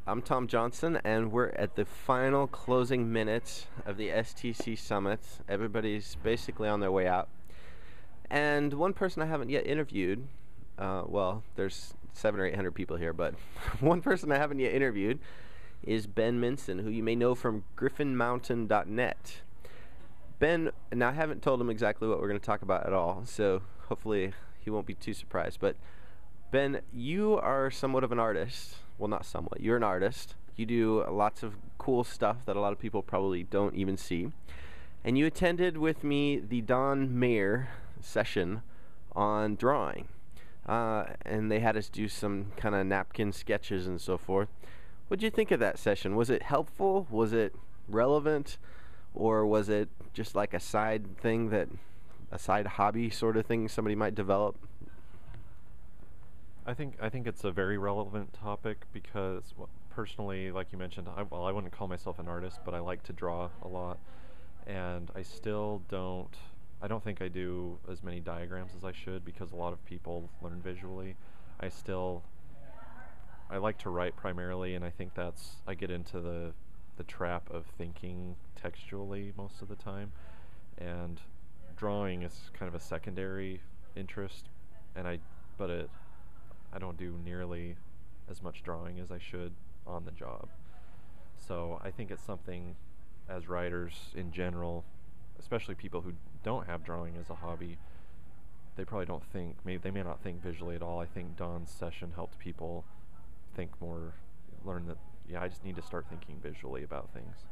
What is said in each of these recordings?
I'm Tom Johnson, and we're at the final closing minutes of the STC Summit. Everybody's basically on their way out. And one person I haven't yet interviewed, well, there's 700 or 800 people here, but one person I haven't yet interviewed is Ben Minson, who you may know from griffinmountain.net. Ben, now I haven't told him exactly what we're going to talk about at all, so hopefully he won't be too surprised. But Ben, you are somewhat of an artist. Well, not somewhat. You're an artist. You do lots of cool stuff that a lot of people probably don't even see. And you attended with me the Don Mayer session on drawing. And they had us do some kind of napkin sketches and so forth. What did you think of that session? Was it helpful? Was it relevant? Or was it just like a side thing a side hobby sort of thing somebody might develop? I think it's a very relevant topic because, well, personally, like you mentioned, I wouldn't call myself an artist, but I like to draw a lot, and I don't think I do as many diagrams as I should because a lot of people learn visually. I like to write primarily, and I think I get into the trap of thinking textually most of the time, and drawing is kind of a secondary interest, but I don't do nearly as much drawing as I should on the job. So I think it's something, as writers in general, especially people who don't have drawing as a hobby, they probably don't think, they may not think visually at all. I think Don's session helped people think more, learn that, yeah, I just need to start thinking visually about things.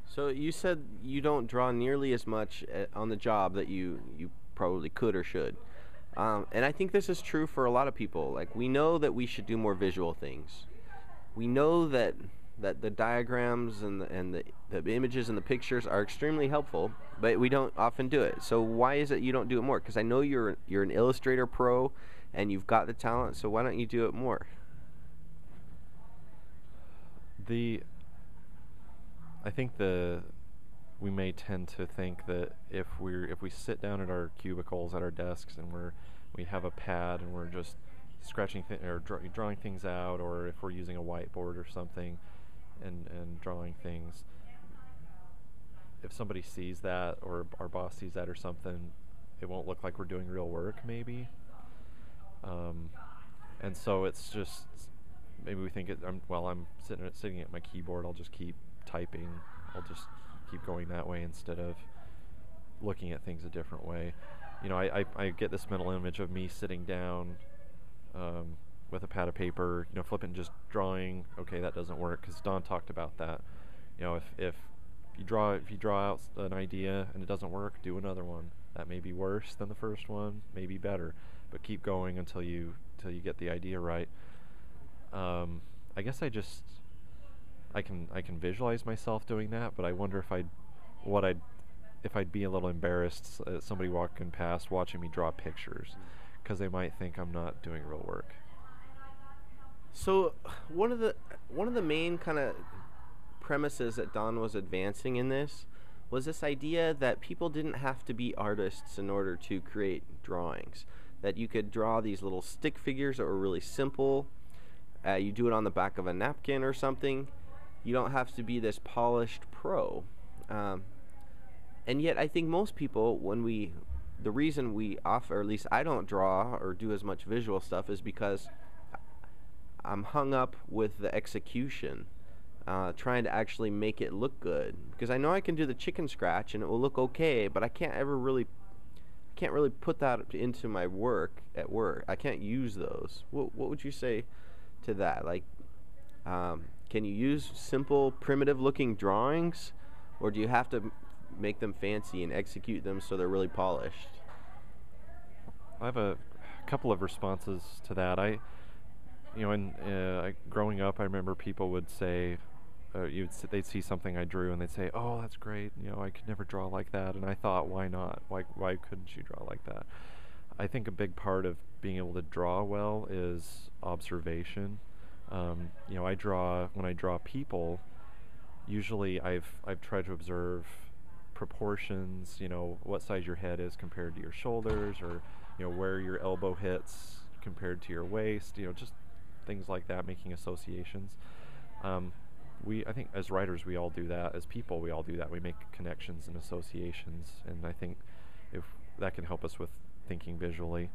So you said you don't draw nearly as much on the job that you probably could or should. And I think this is true for a lot of people. Like, we know that we should do more visual things. We know that the diagrams and the images and the pictures are extremely helpful, but we don't often do it. So why is it you don't do it more? Because I know you're an Illustrator pro and you've got the talent, so why don't you do it more? I think we may tend to think that if we sit down at our cubicles at our desks and we have a pad and we're just scratching or drawing things out, or if we're using a whiteboard or something and drawing things, if somebody sees that or our boss sees that or something, it won't look like we're doing real work maybe. And so it's just, maybe we think while I'm sitting at my keyboard, I'll just keep typing. I'll just keep going that way instead of looking at things a different way. You know, I get this mental image of me sitting down with a pad of paper, flipping, just drawing. Okay, that doesn't work, because Don talked about that. If you draw out an idea and it doesn't work, do another one. That may be worse than the first one, maybe better, but keep going until you get the idea right. I guess I can visualize myself doing that, but I wonder if I'd be a little embarrassed at somebody walking past watching me draw pictures, because they might think I'm not doing real work. So one of the main kind of premises that Don was advancing in this was this idea that people didn't have to be artists in order to create drawings. That you could draw these little stick figures that were really simple. You do it on the back of a napkin or something. You don't have to be this polished pro. And yet I think most people, the reason we offer, or at least I don't draw or do as much visual stuff, is because I'm hung up with the execution, trying to actually make it look good. Because I know I can do the chicken scratch and it will look okay, but I can't really put that into my work at work. I can't use those. What would you say to that? Like, can you use simple, primitive-looking drawings, or do you have to make them fancy and execute them so they're really polished? I have a couple of responses to that. Growing up, I remember people would say, they'd see something I drew and they'd say, "Oh, that's great. I could never draw like that." And I thought, why not? Why couldn't you draw like that? I think a big part of being able to draw well is observation. When I draw people, usually I've tried to observe proportions, what size your head is compared to your shoulders, or where your elbow hits compared to your waist, just things like that, making associations. I think as writers we all do that. As people we all do that. We make connections and associations, and I think if that can help us with thinking visually.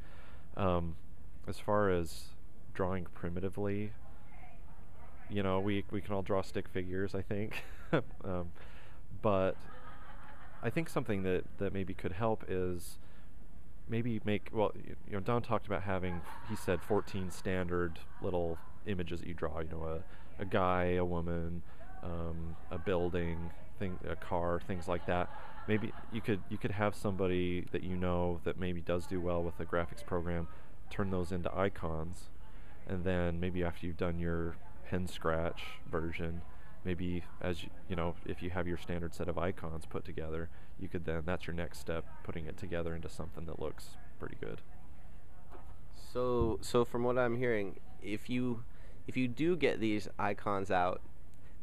As far as drawing primitively, we can all draw stick figures, I think. But I think something that maybe could help is maybe make, well, Don talked about having, he said 14 standard little images that you draw, a guy, a woman, a building, a car, things like that. Maybe you could have somebody that that maybe does do well with a graphics program turn those into icons, and then maybe after you've done your pen scratch version, maybe if you have your standard set of icons put together, you could then, that's your next step, putting it together into something that looks pretty good. So from what I'm hearing, if you do get these icons out,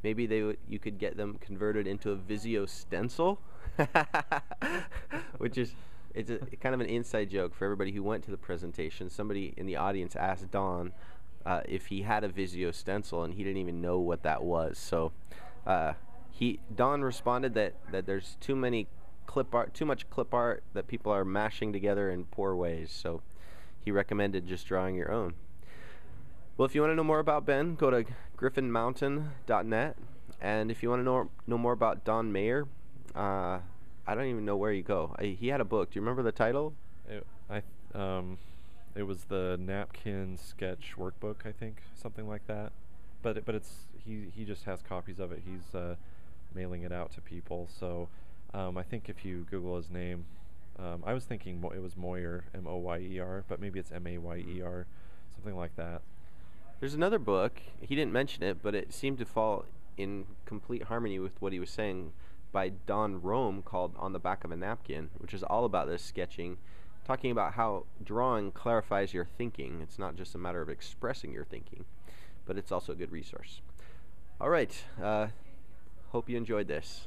maybe you could get them converted into a Visio stencil, which is it's kind of an inside joke for everybody who went to the presentation. Somebody in the audience asked Don if he had a Visio stencil, and he didn't even know what that was. So Don responded that there's too much clip art that people are mashing together in poor ways. So he recommended just drawing your own. Well, if you want to know more about Ben, go to griffinmountain.net, and if you want to know more about Don Mayer, I don't even know where you go. He had a book. Do you remember the title? It was the Napkin Sketch Workbook, I think, something like that. But it's he just has copies of it. He's mailing it out to people. So I think if you Google his name, I was thinking it was Moyer, Moyer, but maybe it's Mayer, something like that. There's another book. He didn't mention it, but it seemed to fall in complete harmony with what he was saying, by Don Rome, called On the Back of a Napkin, which is all about this sketching, talking about how drawing clarifies your thinking. It's not just a matter of expressing your thinking, but it's also a good resource. All right. Hope you enjoyed this.